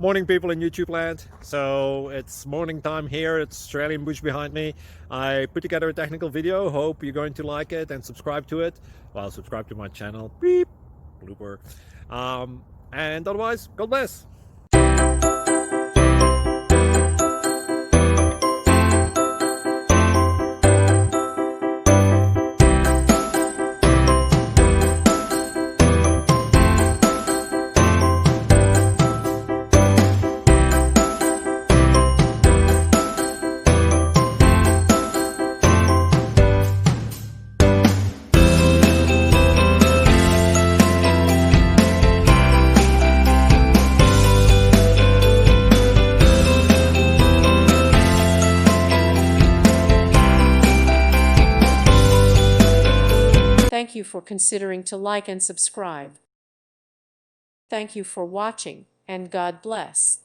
Morning, people in YouTube land. So it's morning time here. It's Australian bush behind me. I put together a technical video. Hope you're going to like it and subscribe to it. Well, subscribe to my channel. Beep. Blooper. And otherwise, God bless. Thank you for considering to like and subscribe. Thank you for watching, and God bless.